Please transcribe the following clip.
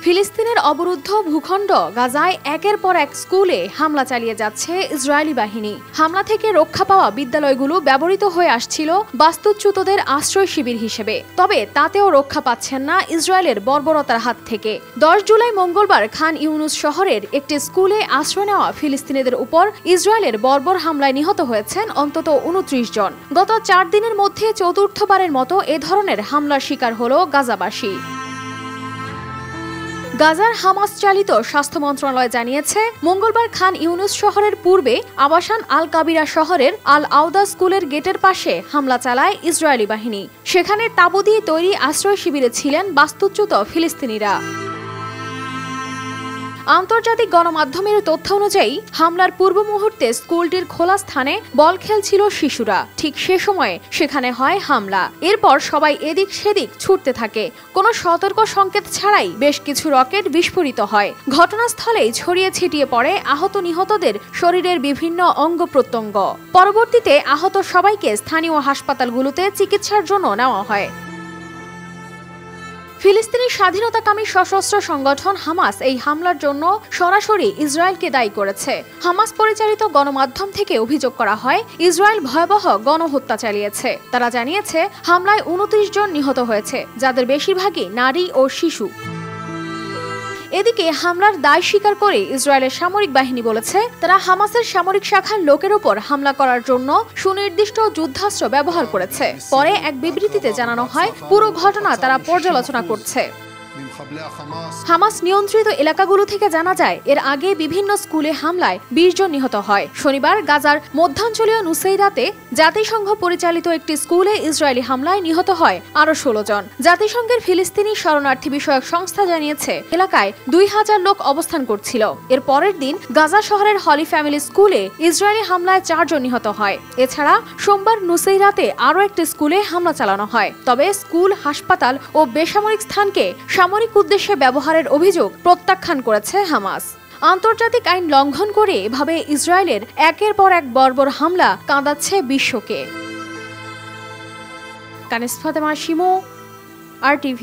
ফিলিস্তিনের অবরুদ্ধ ভূখণ্ড গাজায় একের পর এক স্কুলে হামলা চালিয়ে যাচ্ছে ইসরায়েলি বাহিনী। হামলা থেকে রক্ষা পাওয়া বিদ্যালয়গুলো ব্যবহৃত হয়ে আসছিল বাস্তুচ্যুতদের আশ্রয় শিবির হিসেবে। তবে তাতেও রক্ষা পাচ্ছেন না ইসরায়েলের বর্বরতার হাত থেকে। 10 জুলাই মঙ্গলবার খান ইউনুস শহরের একটি স্কুলে আশ্রয় নেওয়া ফিলিস্তিনিদের উপর ইসরায়েলের বর্বর হামলায় নিহত হয়েছেন অন্তত 29 জন। গত 4 দিনের মধ্যে চতুর্থবারের মতো এ ধরনের হামলার শিকার হল গাজাবাসী। গাজার হামাস চালিত স্বাস্থ্য মন্ত্রণালয় জানিয়েছে, মঙ্গলবার খান ইউনুস শহরের পূর্বে আবাসান আল কাবিরা শহরের আল আউদা স্কুলের গেটের পাশে হামলা চালায় ইসরায়েলি বাহিনী। সেখানে তাঁবু দিয়ে তৈরি আশ্রয় শিবিরে ছিলেন বাস্তুচ্যুত ফিলিস্তিনিরা। আন্তর্জাতিক গণমাধ্যমের তথ্য অনুযায়ী হামলার পূর্ব মুহূর্তে স্কুলটির খোলা স্থানে বল খেলছিল শিশুরা। ঠিক সে সময়ে সেখানে হয় হামলা। এরপর সবাই এদিক সেদিক ছুটতে থাকে। কোনো সতর্ক সংকেত ছাড়াই বেশ কিছু রকেট বিস্ফোরিত হয়। ঘটনাস্থলেই ছড়িয়ে ছিটিয়ে পড়ে আহত নিহতদের শরীরের বিভিন্ন অঙ্গ প্রত্যঙ্গ। পরবর্তীতে আহত সবাইকে স্থানীয় হাসপাতালগুলোতে চিকিৎসার জন্য নেওয়া হয়। ফিলিস্তিনি স্বাধীনতাকামী সশস্ত্র সংগঠন হামাস এই হামলার জন্য সরাসরি ইসরায়েলকে দায়ী করেছে। হামাস পরিচালিত গণমাধ্যম থেকে অভিযোগ করা হয়, ইসরায়েল ভয়াবহ গণহত্যা চালিয়েছে। তারা জানিয়েছে, হামলায় 29 জন নিহত হয়েছে, যাদের বেশিরভাগই নারী ও শিশু। এদিকে হামলার দায় স্বীকার করে ইসরায়েলের সামরিক বাহিনী বলেছে, তারা হামাসের সামরিক শাখার লোকের উপর হামলা করার জন্য সুনির্দিষ্ট যুদ্ধাস্ত্র ব্যবহার করেছে। পরে এক বিবৃতিতে জানানো হয়, পুরো ঘটনা তারা পর্যালোচনা করছে। হামাস নিয়ন্ত্রিত এলাকাগুলো থেকে জানা যায়, এর আগে বিভিন্ন স্কুলে হামলায় 20 জন নিহত হয়। শনিবার গাজার মধ্যাঞ্চলীয় নুসাইরাতে জাতিসংঘ পরিচালিত একটি স্কুলে ইসরায়েলি হামলায় নিহত হয় আরো 16 জন। জাতিসংঘের ফিলিস্তিনি শরণার্থী বিষয়ক সংস্থা জানিয়েছে, এলাকায় 2000 লোক অবস্থান করছিল। এর পরের দিন গাজা শহরের হলি ফ্যামিলি স্কুলে ইসরায়েলি হামলায় 4 জন নিহত হয়। এছাড়া সোমবার নুসাইরাতে আরো একটি স্কুলে হামলা চালানো হয়। তবে স্কুল, হাসপাতাল ও বেসামরিক স্থানকে সামরিক উদ্দেশ্যে ব্যবহারের অভিযোগ প্রত্যাখ্যান করেছে হামাস। আন্তর্জাতিক আইন লঙ্ঘন করে এভাবে ইসরায়েলের একের পর এক বর্বর হামলা কাঁদাচ্ছে বিশ্বকে। কানিস ফাতেমা শিমু, RTV।